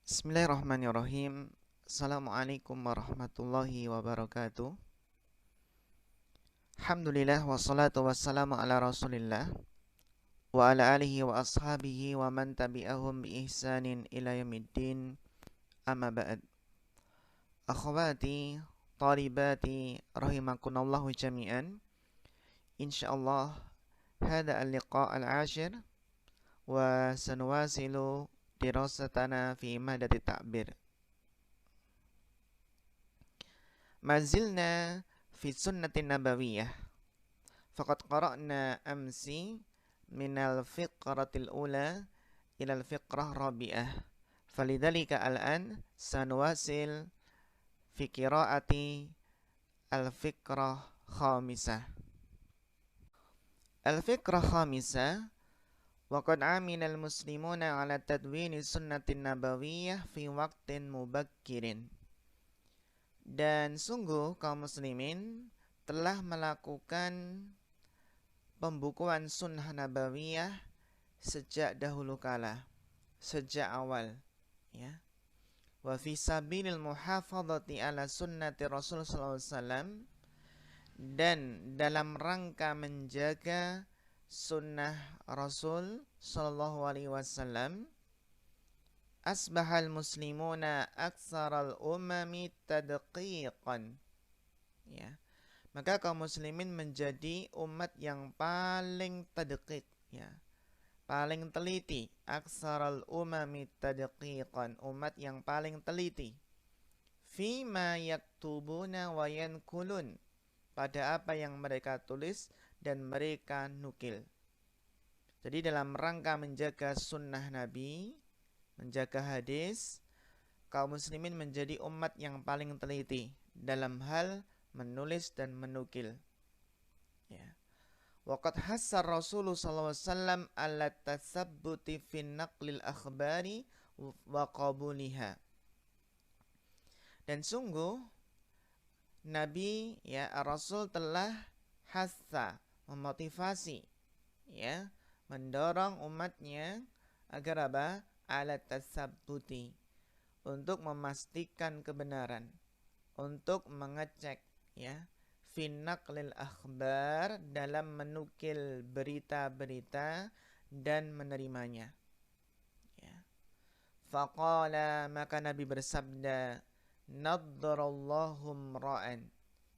Bismillahirrahmanirrahim. Assalamualaikum warahmatullahi wabarakatuh. Alhamdulillah wassalatu wassalamu ala rasulillah wa ala alihi wa ashabihi wa man tabi'ahum bi ihsanin ila yaumiddin. Amma ba'd. Akhwati, talibati, rahimakunallahu jami'an. Insyaallah hada al-liqa' al-ashir wa sanuwasilu dirasatana fi madati ta'bir. Mazilna fi sunnatin nabawiyah. Faqad qara'na amsi minal fiqratil ula ilal fiqrah rabi'ah. Falidhalika al'an sanuwasil fi qira'ati al-fiqrah khamisah. Al-fiqrah khamisah waqad aminal muslimuna ala tadwini sunnatin nabawiyah fi waqtin mubakkirin. Dan sungguh kaum muslimin telah melakukan pembukuan sunnah nabawiyah sejak dahulu kala, sejak awal, ya. Wa fi sabilil muhafadzati ala sunnati Rasul sallallahu alaihi wasallam, dan dalam rangka menjaga sunnah Rasul sallallahu alaihi wasallam, asbahal muslimuna aktsaral umami tadqiqan, ya. Maka kaum muslimin menjadi umat yang paling tadqiq, ya, paling teliti. Aktsaral umami tadqiqan, umat yang paling teliti. Fima yaktubuna wa yankulun, pada apa yang mereka tulis dan mereka nukil. Jadi dalam rangka menjaga sunnah Nabi, menjaga hadis, kaum muslimin menjadi umat yang paling teliti dalam hal menulis dan menukil, ya. Waqad hassar Rasulullah sallallahu alaihi wasallam ala tasabbuti fi naqlil akhbari wa qabuliha. Dan sungguh Nabi, ya, Rasul telah hassa, memotivasi, ya, mendorong umatnya agar apa? Ala tasabbuti, untuk memastikan kebenaran, untuk mengecek, ya, fi naqlil akhbar, dalam menukil berita-berita dan menerimanya, ya. Faqala, maka Nabi bersabda, naddarallahu mra'an,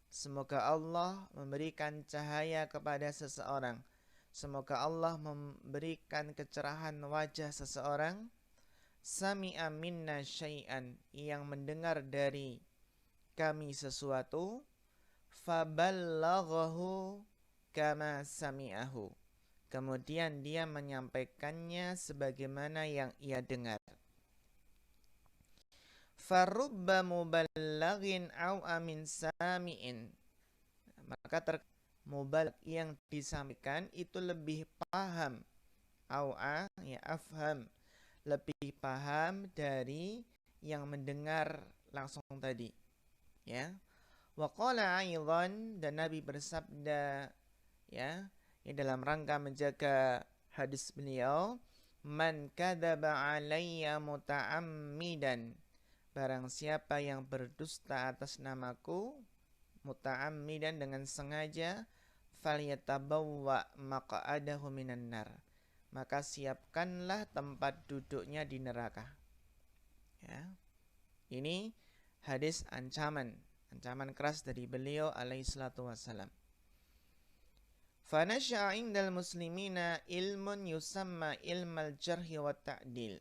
semoga Allah memberikan cahaya kepada seseorang, semoga Allah memberikan kecerahan wajah seseorang, sami'a minna syai'an, yang mendengar dari kami sesuatu, faballaghahu kama sami'ahu, kemudian dia menyampaikannya sebagaimana yang ia dengar. Farubba muballaghin au amin sami'in, maka mubalagh yang disampaikan itu lebih paham, au'a, ya, afham, lebih paham dari yang mendengar langsung tadi, ya. Wa qala aidan, dan Nabi bersabda, ya, dalam rangka menjaga hadis beliau, man kadzaba alayya muta'ammidan, barang siapa yang berdusta atas namaku, muta'ammidan, dengan sengaja, falyatabawwa maq'adahu minan nar, maka siapkanlah tempat duduknya di neraka, ya. Ini hadis ancaman keras dari beliau alaihi salatu wassalam. Fanasha'a indal muslimina ilmun yusamma ilmal jarhi wa ta'dil,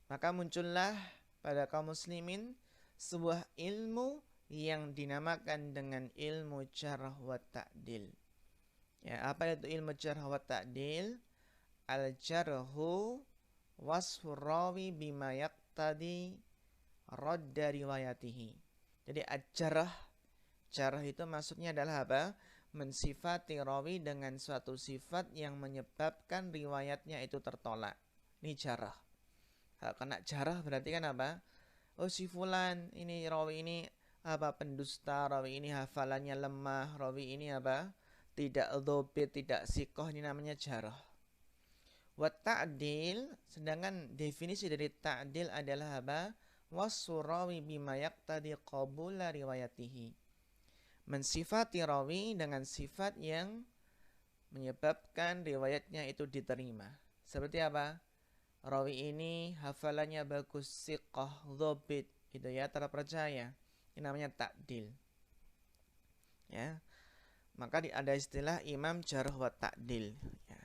maka muncullah pada kaum muslimin sebuah ilmu yang dinamakan dengan ilmu jarh wa ta'dil, ya. Apa itu ilmu jarh wa ta'dil? Al-jarhu wasfur rawi bima yaqtadi radda riwayatihi. Jadi jarh itu maksudnya adalah apa? Mensifati rawi dengan suatu sifat yang menyebabkan riwayatnya itu tertolak. Ini jarh. Kena jarh berarti kan apa? Oh, si fulan ini, rawi ini apa, pendusta, rawi ini hafalannya lemah, rawi ini apa, tidak dhobit, tidak sikoh, ini namanya jarh. Wa ta'dil, sedangkan definisi dari ta'dil adalah apa? Wasfu rawi bima yaqtadi qabula riwayatihi. Mensifati rawi dengan sifat yang menyebabkan riwayatnya itu diterima. Seperti apa? Rawi ini hafalannya bagus, siqah, dhobit, gitu ya, terpercaya. Ini namanya ta'dil. Ya. Maka ada istilah imam jarh wa ta'dil. Ya.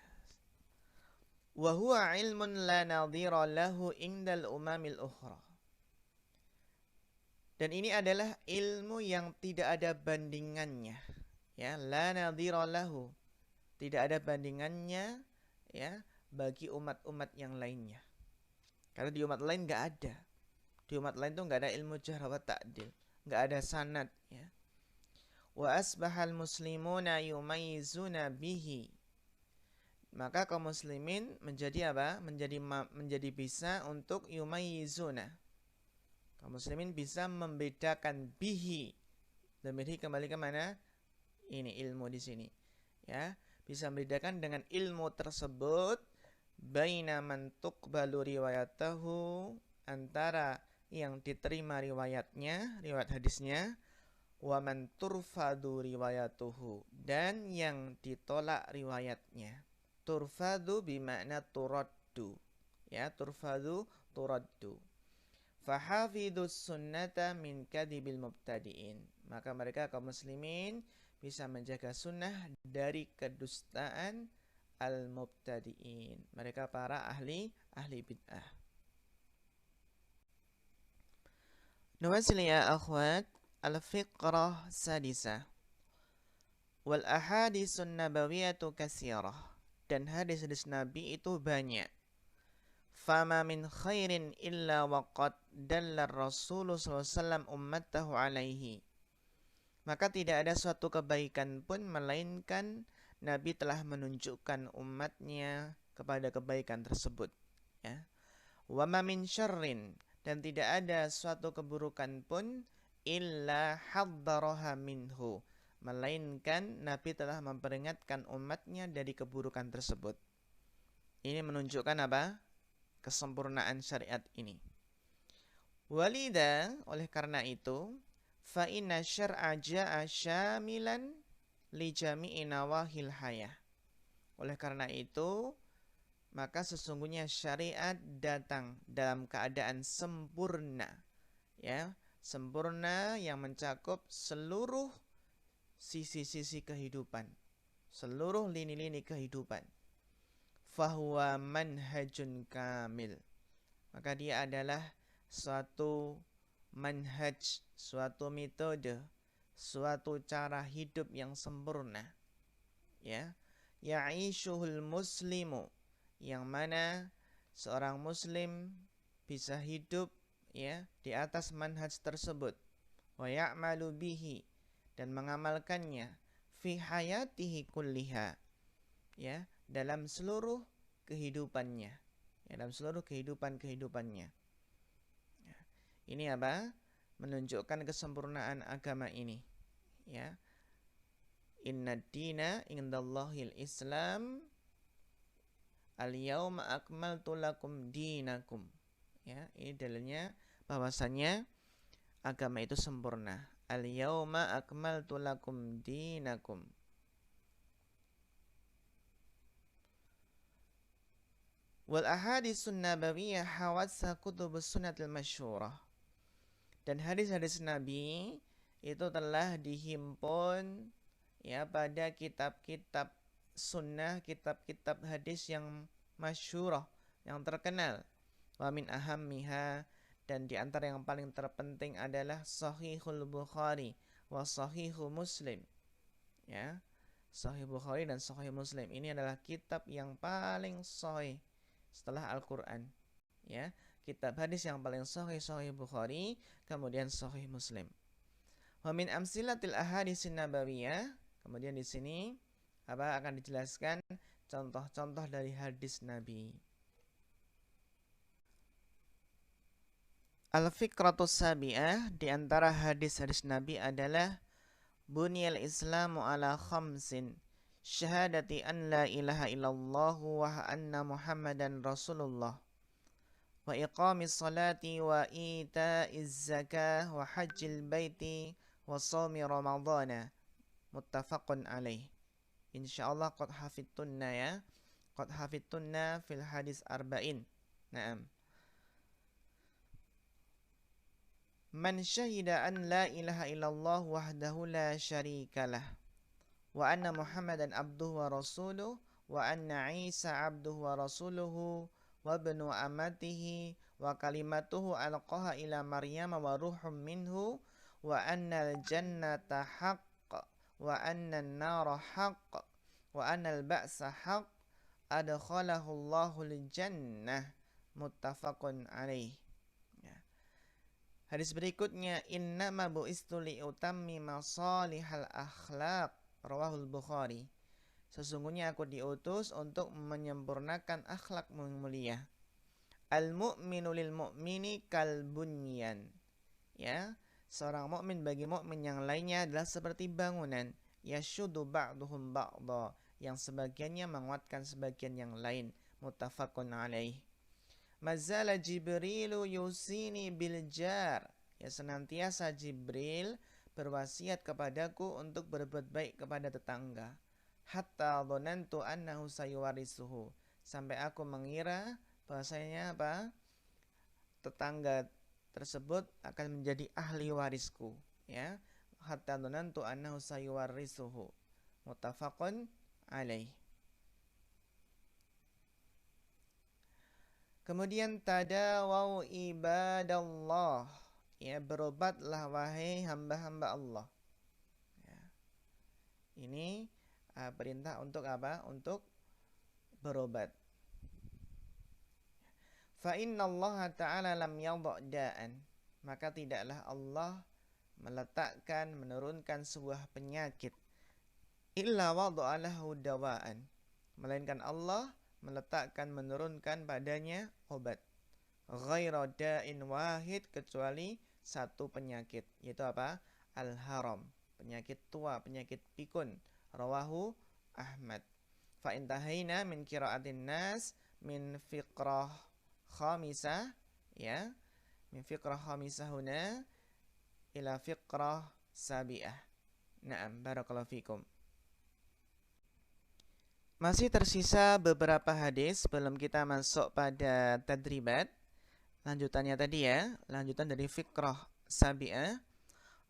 Wa huwa ilmun la nadhira lahu indal umamil ukhra. Dan ini adalah ilmu yang tidak ada bandingannya. Ya, la nadhira lahu. Tidak ada bandingannya ya bagi umat-umat yang lainnya. Karena di umat lain nggak ada. Di umat lain tuh nggak ada ilmu jarh wa ta'dil, nggak ada sanad. Ya. Wa asbahal muslimuna yumayyizuna bihi. Maka kaum muslimin menjadi apa? Menjadi bisa untuk yumayyizuna. Kaum muslimin bisa membedakan bihi. Dan bihi kembali ke mana? Ini ilmu di sini. Ya, bisa membedakan dengan ilmu tersebut baina man tuqbalu riwayatahu, antara yang diterima riwayatnya, riwayat hadisnya, wa man turfadu riwayatuhu, dan yang ditolak riwayatnya. Turfadu bimakna turaddu. Ya, turfadu turaddu. Fahafidus sunnata min kadibil mubtadi'in. Maka mereka kaum muslimin bisa menjaga sunnah dari kedustaan al-mubtadi'in. Mereka para ahli bid'ah. Nuwasil ya akhwat al-fiqrah sadisah. Wal ahadisun nabawiyatu katsirah. Dan hadis-hadis Nabi itu banyak. Fama min khairin illa waqad dalla Rasulullah SAW ummatahu alaihi. Maka tidak ada suatu kebaikan pun melainkan Nabi telah menunjukkan umatnya kepada kebaikan tersebut. Ya. Wa ma min syarrin, dan tidak ada suatu keburukan pun illa haddaraha minhu, melainkan Nabi telah memperingatkan umatnya dari keburukan tersebut. Ini menunjukkan apa? Kesempurnaan syariat ini. Walida, oleh karena itu, fa inna syar'a ja'a syamilan li jami'i nawahil hayah. Oleh karena itu, maka sesungguhnya syariat datang dalam keadaan sempurna. Ya, sempurna yang mencakup seluruh sisi-sisi kehidupan, seluruh lini-lini kehidupan. Fahuwa manhajun kamil. Maka dia adalah suatu manhaj, suatu metode, suatu cara hidup yang sempurna. Ya, ya'ishuhul muslimu, yang mana seorang muslim bisa hidup ya di atas manhaj tersebut. Wa ya'malu bihi, dan mengamalkannya fi hayatihi kulliha, ya, dalam seluruh kehidupannya, ya, dalam seluruh kehidupannya. Ya. Ini apa? Menunjukkan kesempurnaan agama ini. Ya. Inna dina indallahil Islam, al-yawma akmaltu lakum dinakum. Ya, ini dalilnya bahwasanya agama itu sempurna. Al-yawma akmaltu lakum dinakum. Wal ahadisun nabawiyah hawatsa kutubus sunnatil masyhurah. Dan hadis-hadis Nabi itu telah dihimpun ya pada kitab-kitab sunnah, kitab-kitab hadis yang masyhurah, yang terkenal. Wa min ahammiha, dan di antara yang paling terpenting adalah Sahihul Bukhari wa Sahihu Muslim. Ya, Sahih Bukhari dan Sahih Muslim ini adalah kitab yang paling sahih setelah Al-Quran. Ya, kitab hadis yang paling sahih Sahih Bukhari, kemudian Sahih Muslim. Wa min amsilatil ahadisin nabawiyah, kemudian di sini apa akan dijelaskan contoh-contoh dari hadis Nabi. Al-fiqratus sabi'ah, di antara hadis-hadis Nabi adalah Bunyal Islamu ala khamsin syahadati an la ilaha illallah wa anna Muhammadan Rasulullah wa iqamis salati wa ita'iz zakah wa hajjil baiti wa shaumi ramadhana muttafaqun alaih. Insyaallah qad hafidtunna ya. Qad hafidtunna fil hadis arba'in. Naam. Man syahida an la ilaha illallah wahdahu la syarikalah wa anna Muhammadan abduhu wa rasuluhu wa anna Isa abduhu wa rasuluhu wa ibnu amatihi wa kalimatuhu alqaha ila Maryam wa ruhum minhu wa anna al-jannata haqq wa anna an-nara haqq wa anna al-ba'sa haqq adkhalahu Allahul jannah muttafaqun alaih. Hadis berikutnya, innama bu'istu li'utammi masalihal akhlaq, rawahul Bukhari. Sesungguhnya aku diutus untuk menyempurnakan akhlak mulia. Al-mu'minu lil mu'mini kal bunyan. Ya, seorang mukmin bagi mukmin yang lainnya adalah seperti bangunan. Yashuddu ba'duhum ba'dha, yang sebagiannya menguatkan sebagian yang lain. Muttafaqun alaih. Mazala Jibrilu yusini bil jar. Ya, senantiasa Jibril berwasiat kepadaku untuk berbuat baik kepada tetangga. Hatta dhanantu annahu sayuwarisuhu. Sampai aku mengira bahasanya apa? Tetangga tersebut akan menjadi ahli warisku, ya. Hatta dhanantu annahu sayuwarisuhu. Muttafaqun alaih. Kemudian tadawau ibadallah, ya, berobatlah wahai hamba-hamba Allah. Ya. Ini perintah untuk apa? Untuk berobat. Fa innallaha ta'ala lam yadha' da'an, maka tidaklah Allah meletakkan, menurunkan sebuah penyakit illa wada'a lahu dawa'an, melainkan Allah meletakkan, menurunkan padanya obat. Ghaira da'in wahid, kecuali satu penyakit, yaitu apa? Al-haram, penyakit tua, penyakit pikun. Rawahu Ahmad. Fa intahaina min qira'atin nas min fiqrah khamisah, ya, min fiqrah khamisah huna ila fiqrah sabi'ah. Naam, barakallahu fikum. Masih tersisa beberapa hadis sebelum kita masuk pada tadribat. Lanjutannya tadi ya, lanjutan dari fiqrah sabi'ah.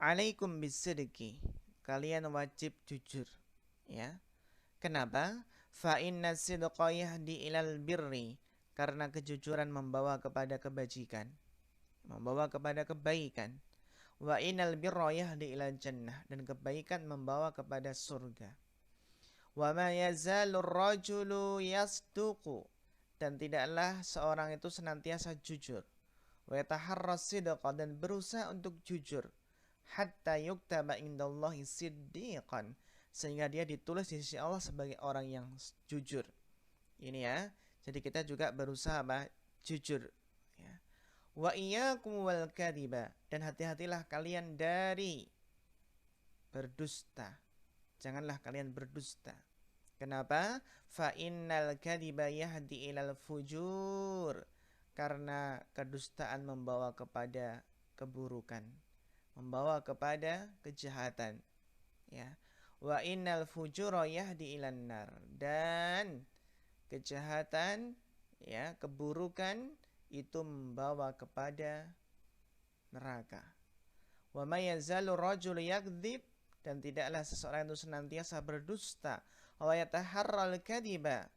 Alaikum bisidqi, kalian wajib jujur, ya. Kenapa? Fa inna sidqa yahdi ilal birri, karena kejujuran membawa kepada kebajikan, membawa kepada kebaikan. Wa innal birra yahdi ilal jannah, dan kebaikan membawa kepada surga. Wa ma yazalur rajulu yasduqu, dan tidaklah seorang itu senantiasa jujur. Wa yataharras sidqa, dan berusaha untuk jujur. Hatta yuktaba indallahi siddiqan, sehingga dia ditulis di sisi Allah sebagai orang yang jujur. Ini ya. Jadi kita juga berusaha jujur. Ya. Wa iyyakum wal kadhiba, dan hati-hatilah kalian dari berdusta. Janganlah kalian berdusta. Kenapa? Fa innal kadhiba yahdi ilal fujur, karena kedustaan membawa kepada keburukan, membawa kepada kejahatan, ya. Wa innal fujura yahdi ilan nar, dan kejahatan, ya, keburukan itu membawa kepada neraka. Wa may yazalu rajul yakdzib, dan tidaklah seseorang itu senantiasa berdusta. Wa yataharral kadhiba,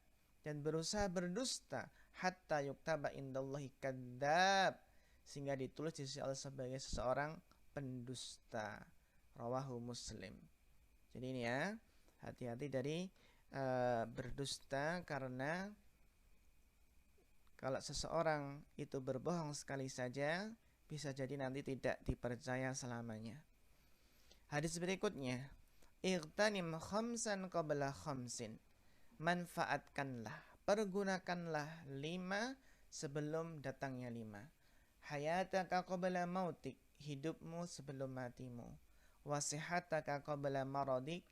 dan berusaha berdusta. Hatta yuktaba indallahi kadzdzab, sehingga ditulis di sisi Allah sebagai seseorang pendusta. Rawahu Muslim. Jadi ini ya, hati-hati dari berdusta, karena kalau seseorang itu berbohong sekali saja, bisa jadi nanti tidak dipercaya selamanya. Hadis berikutnya, ightanim khamsan qabla khamsin, manfaatkanlah, pergunakanlah 5 sebelum datangnya 5. Hayataka qabla mautik, hidupmu sebelum matimu. Wasihataka qabla maradik,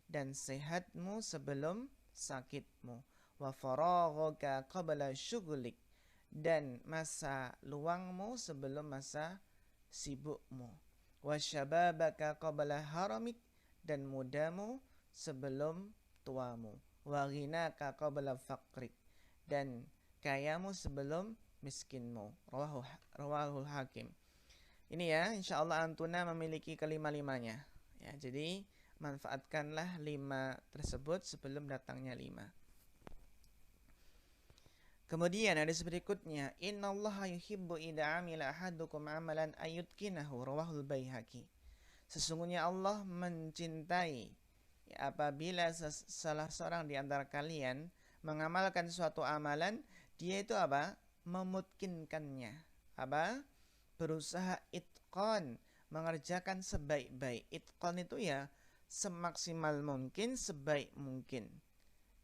dan sehatmu sebelum sakitmu. Wa faraghaka qabla syughlik, dan masa luangmu sebelum masa sibukmu. Wa syababaka qabla haramik, dan mudamu sebelum tuamu. Wa ghinaka qabla faqrik, dan kayamu sebelum miskinmu. Rawahul Hakim. Ini ya, insyaallah antuna memiliki kelima-limanya. Ya, jadi manfaatkanlah 5 tersebut sebelum datangnya 5. Kemudian hadis berikutnya, innallaha yuhibbu idza amila ahadukum amalan ayyutkinahu, rawahul Baihaqi. Sesungguhnya Allah mencintai ya, apabila salah seorang di antara kalian mengamalkan suatu amalan, dia itu apa? Memutkinkannya. Apa? Berusaha itqan, mengerjakan sebaik-baik. Itqan itu ya semaksimal mungkin, sebaik mungkin.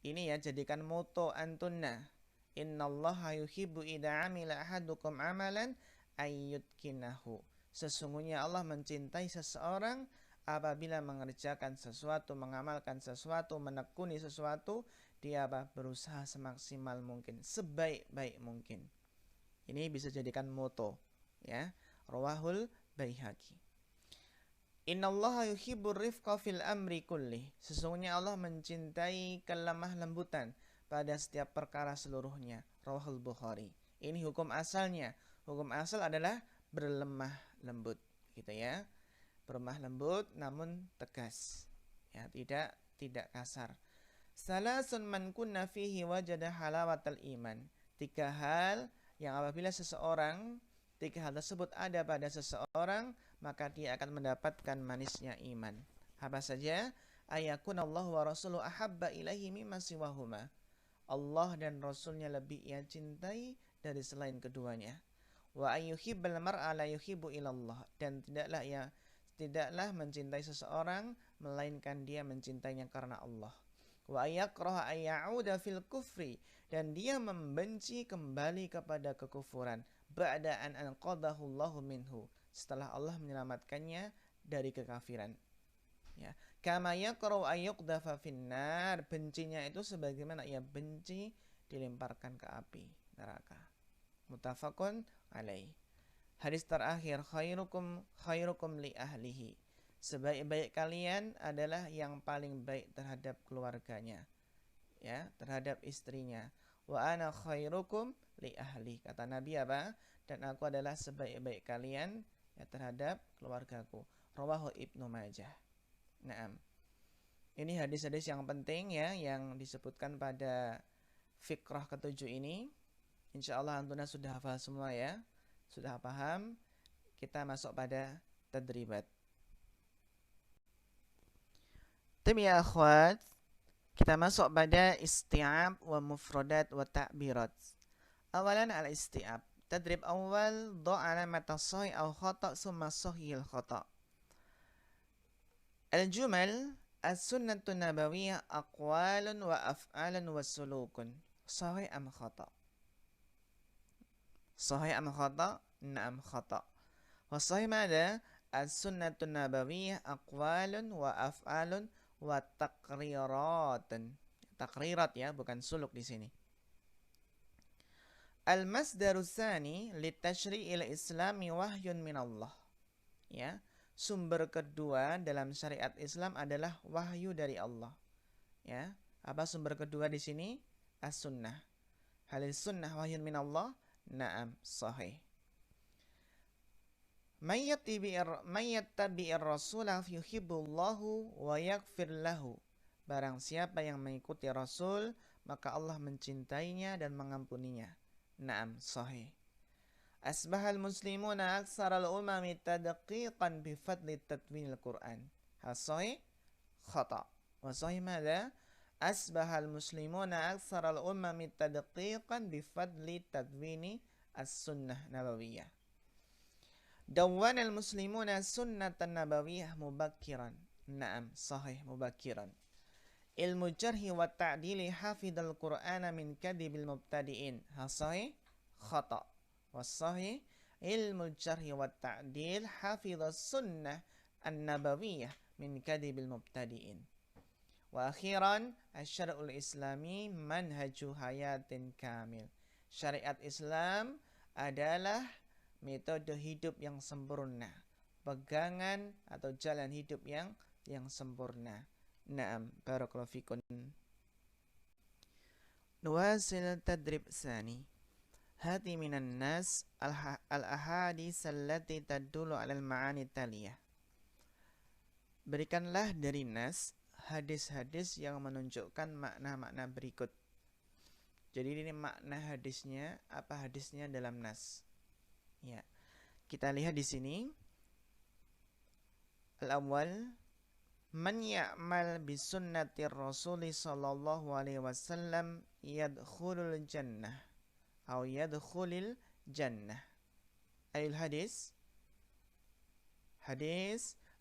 Ini ya, jadikan moto antunna. Innallaha yuhibbu idza amila ahadukum amalan ayyutkinahu. Sesungguhnya Allah mencintai seseorang apabila mengerjakan sesuatu, mengamalkan sesuatu, menekuni sesuatu, dia berusaha semaksimal mungkin, sebaik-baik mungkin. Ini bisa jadikan moto, ya. Rawahul Baihaqi. Innallaha yuhibbur rifqa fil amri kulli. Sesungguhnya Allah mencintai kelemah lembutan pada setiap perkara seluruhnya. Rawahul Bukhari. Ini hukum asalnya. Hukum asal adalah berlemah lembut, gitu ya. Berlemah lembut namun tegas. Ya, tidak kasar. Salasun man kunna fihi wajada halawatal iman. 3 hal yang apabila seseorang, 3 hal tersebut ada pada seseorang, maka dia akan mendapatkan manisnya iman. Apa saja? Ayakunallahu wa rasuluhu ahabba ilaihi mimma siwahuma. Allah dan Rasulnya lebih ia cintai dari selain keduanya. Wa ayyuhibbal mar'a la yuhibbu ilallah. Dan tidaklah mencintai seseorang melainkan dia mencintainya karena Allah. Wa ayakraha ayyauda fil kufri, dan dia membenci kembali kepada kekufuran ba'da an anqadahu Allahu minhu, setelah Allah menyelamatkannya dari kekafiran. Ya, kama yakrahu ayyuqdafa finnar, bencinya itu sebagaimana ia benci dilemparkan ke api neraka. Muttafaqun alaih. Hadis terakhir, khairukum li ahlihi. Sebaik-baik kalian adalah yang paling baik terhadap keluarganya, ya, terhadap istrinya. Wa ana khairukum li ahli. Kata Nabi apa? Dan aku adalah sebaik-baik kalian ya terhadap keluargaku. Rawahu Ibnu Majah. Naam. Ini hadis-hadis yang penting ya, yang disebutkan pada fikrah ke-7 ini. Insyaallah antuna sudah hafal semua ya. Sudah paham? Kita masuk pada tadribat. Tim ya akhwat, kita masuk pada isti'ab wa mufradat wa ta'birat. Awalan al-isti'ab. Tadrib awal, do' alamat as-sahih aw khata' summa sahihil khata'. Al-jumal, as-sunnatu nabawiyah aqwalun wa af'alun wa sulukun. Sahih am khata'? Sahih am khata'? Na'am khata'. Wa sahih mada? As-sunnatu nabawiyah aqwalun wa af'alun wa taqriratun. Taqrirat ya, bukan suluk di sini. Al-masdarus tsani litashri'il islami wahyun minallah. Ya. Sumber kedua dalam syariat Islam adalah wahyu dari Allah. Ya, apa sumber kedua di sini? As-sunnah. Halil sunnah wahyun minallah? Na'am, sahih. Mayyattabi'ir rasulah yuhibbullahu wa yaghfir lahu. Barang siapa yang mengikuti Rasul, maka Allah mencintainya dan mengampuninya. Na'am, sahih. Asbahal muslimuna aksaral umami tadqiqan bifadli tatwinil Qur'an. Hal sahih? Khata'. Wa sahih mada? Asbahal muslimuna aksaral umami tadqiqan bifadli tatwini as-sunnah nabawiyah. Dawwanal muslimuna sunnatan nabawiyah mubakkiran. Naam, sahih, mubakkiran. Ilmu jarhi wa ta'dili hafidhal Qur'ana min kadibil mubtadi'in. Hal sahih? Khata'. Wasahih, ilmu jarhi wa ta'dil hafidhas sunnah an-nabawiyah min kadibil mubtadi'in. Wa akhiran asyara'ul islami manhaju hayatin kamil. Syariat Islam adalah metode hidup yang sempurna, pegangan atau jalan hidup yang sempurna. Naam, barakallahu fikum. Nuwasil tadrib tsani. Hati minan nas al-ahadits allati tadullu 'alal ma'ani taliyah. Berikanlah dari nas hadis-hadis yang menunjukkan makna-makna berikut. Jadi ini makna hadisnya, apa hadisnya dalam nas. Ya. Kita lihat di sini. Al-awwal, man ya'mal bi sunnatir Rasul sallallahu alaihi wasallam yadkhulul jannah atau yadkhulil jannah. Ayul hadis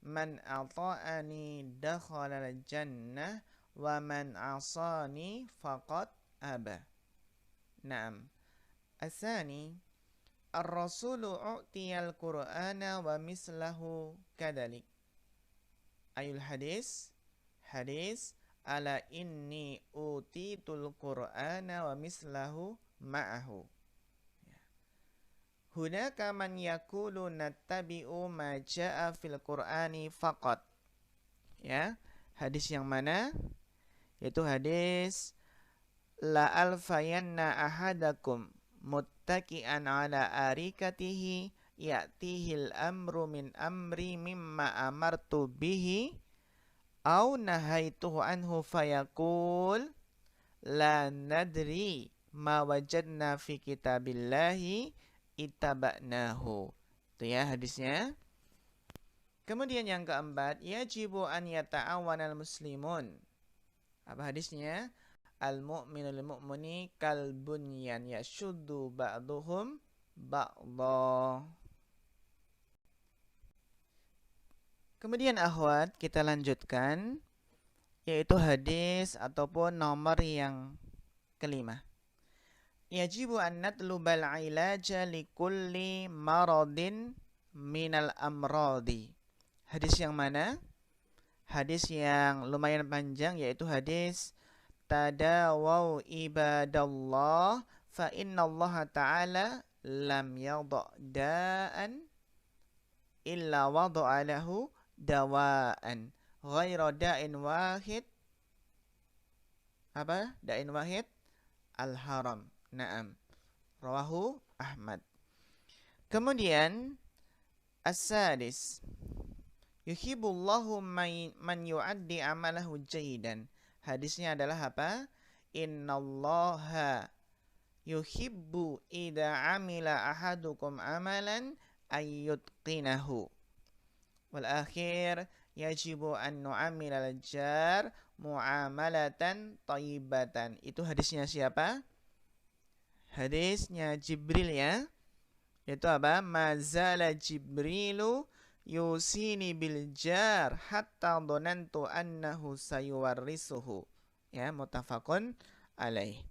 man ata'ani dakhalal jannah wa man asani faqad aba. Naam. Asani, ar-rasulu u'tiyal qur'ana wa mislahu kadalik. Ayul hadis ala inni utitul qur'ana wa mislahu ma'ahu. Hunaka man yakulu nattabi'u ma ja'a fil qur'ani faqat. Ya, hadis yang mana? Yaitu hadis la alfayanna ahadakum muttaki'an ala arikatihi ya'tihil amru min amri mimma amartu bihi au nahaituhu anhu fayaqul la nadri ma wajadna fi kitabillahi ittaba'nahu. Itu ya hadisnya. Kemudian yang keempat, yajibu an yata'awanal muslimun. Apa hadisnya? Al-mu'minul mu'mini kal bunyan yashuddu ba'duhum ba'dha. Kemudian akhwat, kita lanjutkan, yaitu hadis ataupun nomor yang kelima. Yajibu an natlubal ilaja likulli maradin minal amradi. Hadis yang mana? Hadis yang lumayan panjang, yaitu hadis tadawaw ibadallah fa innallaha ta'ala lam yadha' da'an illa wada'a lahu dawa'an ghaira da'in wahid. Apa? Da'in wahid al-haram. Naam. Rawahu Ahmad. Kemudian as-sadis, yuhibbullahu man yu'addi amalahu jayidan. Hadisnya adalah apa? Innallaha yuhibbu idza amila ahadukum amalan ayyutqinahu. Wal akhir, yajibu an nu'amila al-jar mu'amalatan thayyibatan. Itu hadisnya siapa? Hadisnya Jibril ya. Itu apa? Mazala Jibrilu yusini bil jar hatta dhanantu annahu sayuwarrisuhu. Ya, muttafaqun alaih.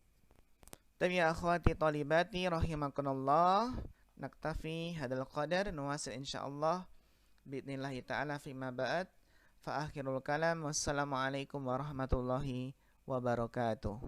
Tapi ya akhwati talibati rahimakumullah, naktafi hadzal qadar, nuwasil insyaallah biidznillah taala fi ma ba'd. Fa akhirul kalam, wassalamu alaikum warahmatullahi wabarakatuh.